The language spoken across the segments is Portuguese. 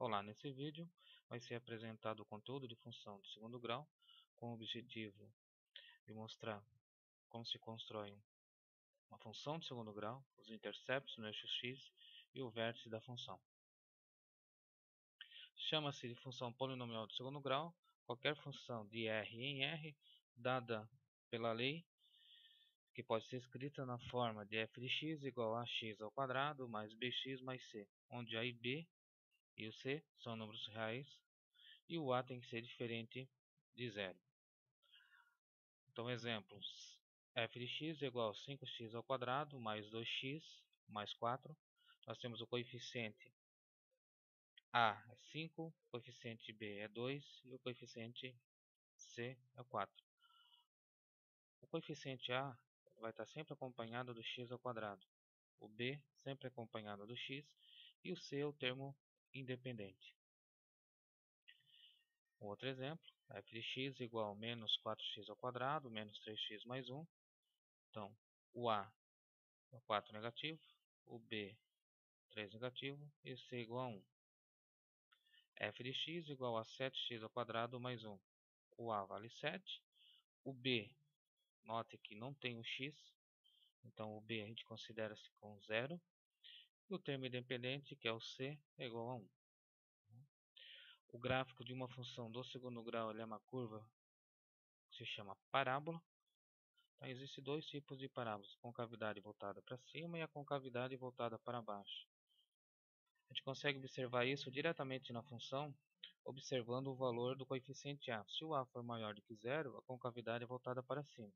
Olá, nesse vídeo vai ser apresentado o conteúdo de função de segundo grau com o objetivo de mostrar como se constrói uma função de segundo grau, os interceptos no eixo x e o vértice da função. Chama-se de função polinomial de segundo grau qualquer função de R em R dada pela lei, que pode ser escrita na forma de f de x igual a x ao quadrado mais bx mais c, onde a e b e o c são números reais e o a tem que ser diferente de zero. Então, exemplos: f de x é igual a 5x ao quadrado mais 2x mais 4. Nós temos o coeficiente a é 5, o coeficiente b é 2 e o coeficiente c é 4. O coeficiente a vai estar sempre acompanhado do x ao quadrado, o b sempre acompanhado do x e o c é o termo independente. Outro exemplo: f de x é igual a menos 4x ao quadrado menos 3x mais 1. Então, o a é 4 negativo, o b 3 negativo e c igual a 1. f de x igual a 7x ao quadrado mais 1. O a vale 7. O b, note que não tem o x, então o b a gente considera-se com 0. E o termo independente, que é o c, é igual a 1. O gráfico de uma função do segundo grau é uma curva que se chama parábola. Então, existem dois tipos de parábolas: a concavidade voltada para cima e a concavidade voltada para baixo. A gente consegue observar isso diretamente na função, observando o valor do coeficiente a. Se o a for maior do que zero, a concavidade é voltada para cima.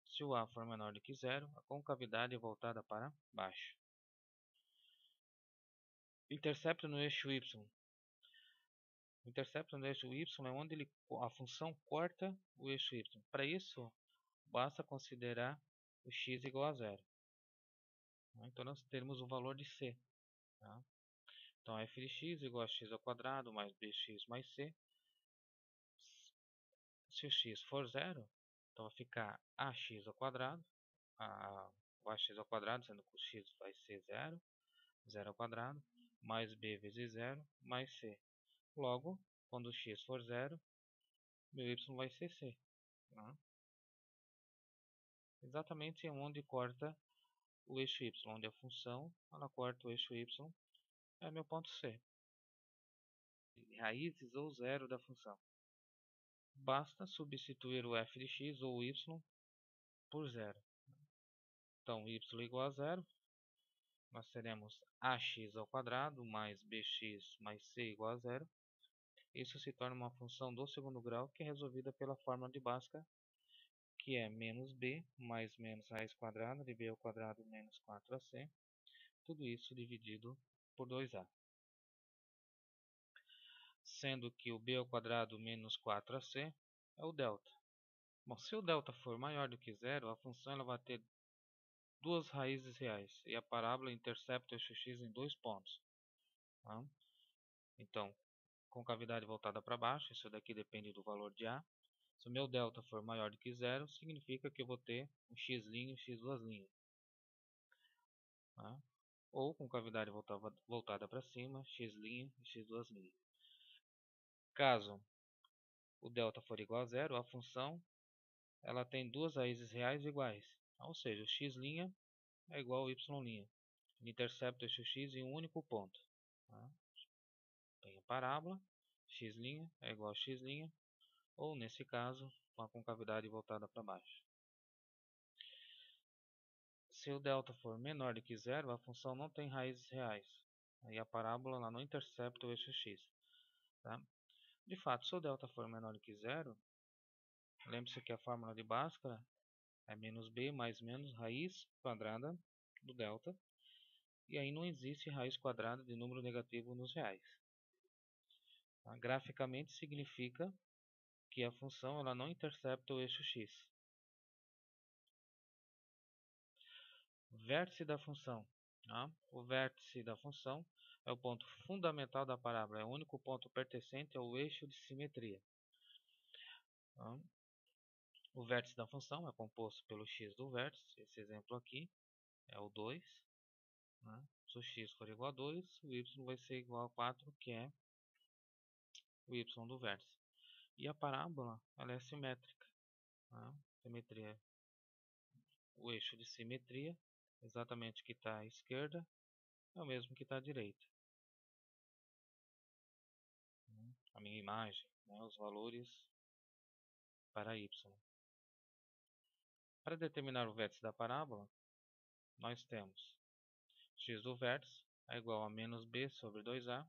Se o a for menor do que zero, a concavidade é voltada para baixo. Intercepto no eixo y. O intercepto no eixo y é onde a função corta o eixo y. Para isso, basta considerar o x igual a zero. Então, nós temos o valor de c. Tá? Então, f de x igual a x ao quadrado mais bx mais c. Se o x for zero, então vai ficar ax ao quadrado. O ax ao quadrado, sendo que o x vai ser zero, zero ao quadrado, mais b vezes zero, mais c. Logo, quando o x for zero, meu y vai ser c. Tá? Exatamente onde corta o eixo y, onde a função ela corta o eixo y, é meu ponto C. Raízes ou zero da função. Basta substituir o f de x ou y por zero. Então, y igual a zero, nós teremos ax ao quadrado mais bx mais c igual a zero. Isso se torna uma função do segundo grau que é resolvida pela fórmula de Bhaskara, que é menos b mais menos raiz quadrada de b ao quadrado menos 4ac. Tudo isso dividido por 2a. Sendo que o b ao quadrado menos 4ac é o delta. Bom, se o delta for maior do que zero, a função ela vai ter duas raízes reais e a parábola intercepta o eixo x em dois pontos. Tá? Então, concavidade voltada para baixo, isso daqui depende do valor de a. Se o meu delta for maior do que zero, significa que eu vou ter um x' e um x duas linhas. Tá? Ou concavidade voltada para cima, x' e x duas linhas. Caso o delta for igual a zero, a função ela tem duas raízes reais iguais. Ou seja, o x' é igual ao y'. Ele intercepta o eixo x em um único ponto. Tá? Tem a parábola, x' é igual a x', ou nesse caso, com a concavidade voltada para baixo. Se o delta for menor do que zero, a função não tem raízes reais. Aí a parábola ela não intercepta o eixo x. Tá? De fato, se o delta for menor do que zero, lembre-se que a fórmula de Bhaskara é menos b mais menos raiz quadrada do delta. E aí não existe raiz quadrada de número negativo nos reais. Tá? Graficamente significa que a função ela não intercepta o eixo x. Vértice da função. Tá? O vértice da função é o ponto fundamental da parábola, é o único ponto pertencente ao eixo de simetria. Tá? O vértice da função é composto pelo x do vértice, esse exemplo aqui é o 2, né? Se o x for igual a 2, o y vai ser igual a 4, que é o y do vértice. E a parábola, ela é simétrica, né? Simetria, o eixo de simetria, exatamente que está à esquerda, é o mesmo que está à direita. A minha imagem, né? Os valores para y. Para determinar o vértice da parábola, nós temos x do vértice é igual a menos b sobre 2a,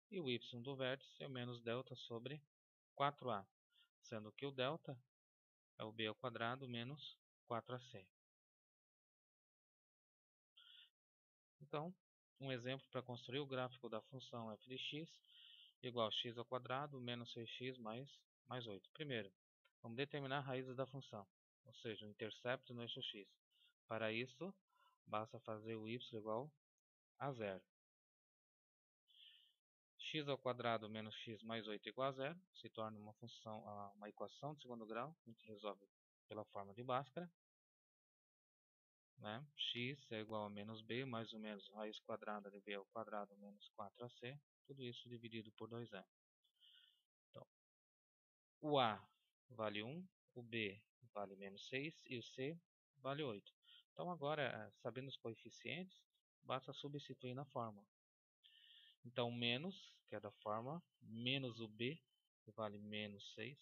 e o y do vértice é o menos delta sobre 4a, sendo que o delta é o b ao quadrado menos 4ac. Então, um exemplo para construir o gráfico da função f de x igual a x ao quadrado menos 6x mais 8. Primeiro, vamos determinar raízes da função, ou seja, o intercepto no eixo x. Para isso, basta fazer o y igual a zero. X ao quadrado menos x mais 8 igual a zero se torna uma função, uma equação de segundo grau. A gente resolve pela forma de Bhaskara, né? X é igual a menos b mais ou menos raiz quadrada de b ao quadrado menos 4ac, tudo isso dividido por 2a. Então, o a vale 1, o b vale menos 6 e o c vale 8. Então agora, sabendo os coeficientes, basta substituir na fórmula. Então, menos, que é da fórmula, menos o b, que vale menos 6,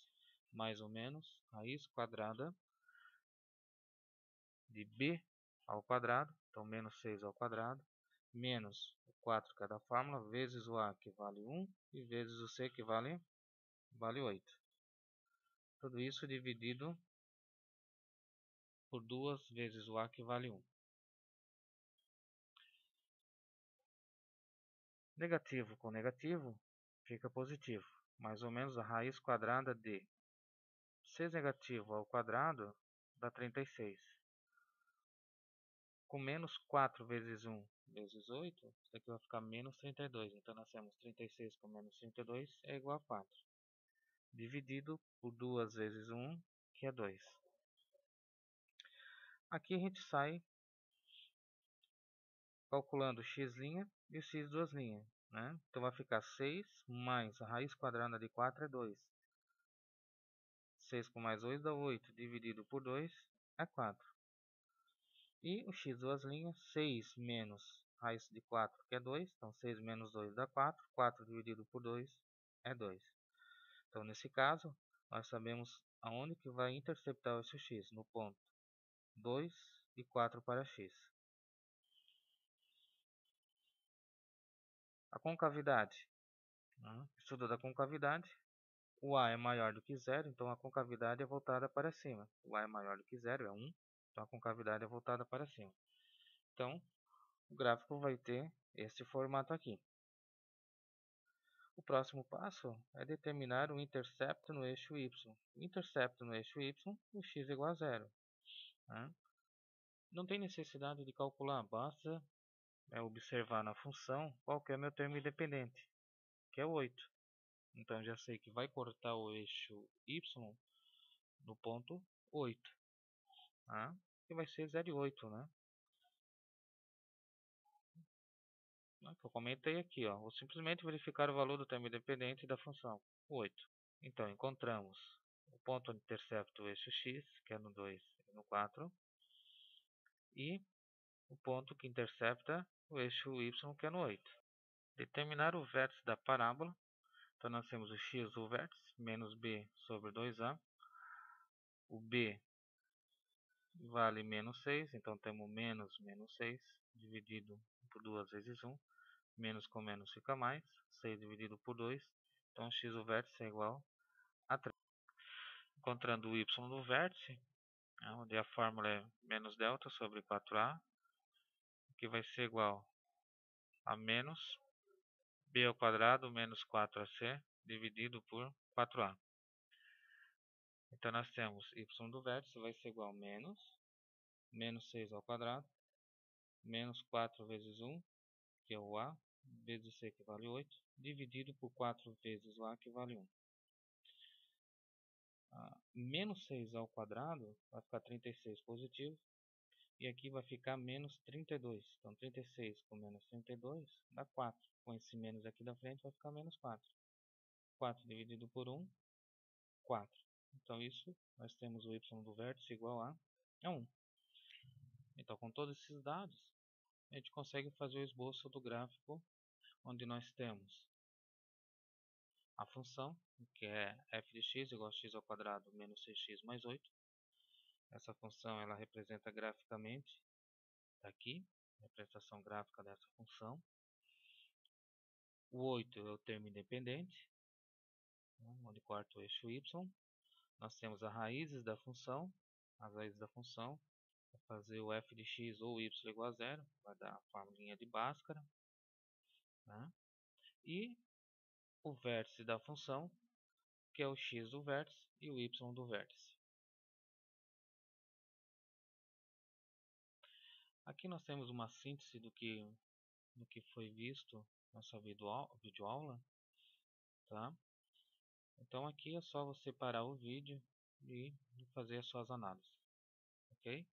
mais ou menos raiz quadrada de b ao quadrado, então menos 6 ao quadrado, menos o 4, que é da fórmula, vezes o a, que vale 1, e vezes o c, que vale 8. Tudo isso dividido por 2 vezes o a, que vale 1. Negativo com negativo fica positivo. Mais ou menos a raiz quadrada de 6 negativo ao quadrado dá 36. Com menos 4 vezes 1 vezes 8, isso aqui vai ficar menos 32. Então nós temos 36 com menos 32 é igual a 4. Dividido por 2 vezes 1, que é 2. Aqui a gente sai calculando o x' e o x duas linhas, né? Então vai ficar 6 mais a raiz quadrada de 4 é 2. 6 com mais 8 dá 8, dividido por 2 é 4. E o x duas linhas, 6 menos raiz de 4, que é 2. Então 6 menos 2 dá 4. 4 dividido por 2 é 2. Então nesse caso, nós sabemos aonde que vai interceptar esse x, no ponto 2 e 4 para x. A concavidade. Estudo da concavidade. O A é maior do que zero, então a concavidade é voltada para cima. O A é maior do que zero, é 1, então a concavidade é voltada para cima. Então, o gráfico vai ter este formato aqui. O próximo passo é determinar o intercepto no eixo y. O intercepto no eixo y, o x é igual a zero. Né? Não tem necessidade de calcular, basta observar na função qual que é meu termo independente, que é 8. Então já sei que vai cortar o eixo y no ponto 8. Tá? Que vai ser 0,8, né? Que eu comentei aqui, ó. Vou simplesmente verificar o valor do termo independente da função, 8. Então encontramos o ponto onde intercepta o eixo x, que é no 2 e no 4, e o ponto que intercepta o eixo y, que é no 8. Determinar o vértice da parábola. Então nós temos o x do vértice, menos b sobre 2a. O b vale menos 6, então temos menos 6, dividido por 2 vezes 1. Menos com menos fica mais, 6 dividido por 2. Então x do vértice é igual a 3. Encontrando o y do vértice, onde a fórmula é menos delta sobre 4a, que vai ser igual a menos b ao quadrado menos 4ac dividido por 4a. Então nós temos y do vértice vai ser igual a menos 6 ao quadrado, menos 4 vezes 1, que é o a, vezes c, que vale 8, dividido por 4 vezes o a, que vale 1. Menos 6 ao quadrado vai ficar 36 positivo, E aqui vai ficar menos 32. Então 36 com menos 32 dá 4. Com esse menos aqui da frente vai ficar menos 4. 4 dividido por 1, 4. Então isso, nós temos o y do vértice igual a 1. Então com todos esses dados, a gente consegue fazer o esboço do gráfico onde nós temos a função, que é f de x igual a x ao quadrado menos 6x mais 8. Essa função ela representa graficamente, tá aqui, a representação gráfica dessa função. O 8 é o termo independente, onde corta o eixo y. Nós temos as raízes da função. As raízes da função, para fazer o f de x ou y igual a zero, vai dar a formulinha de Bhaskara. Né? E o vértice da função, que é o x do vértice e o y do vértice. Aqui nós temos uma síntese do que foi visto nessa videoaula. Tá? Então aqui é só você parar o vídeo e fazer as suas análises. Ok?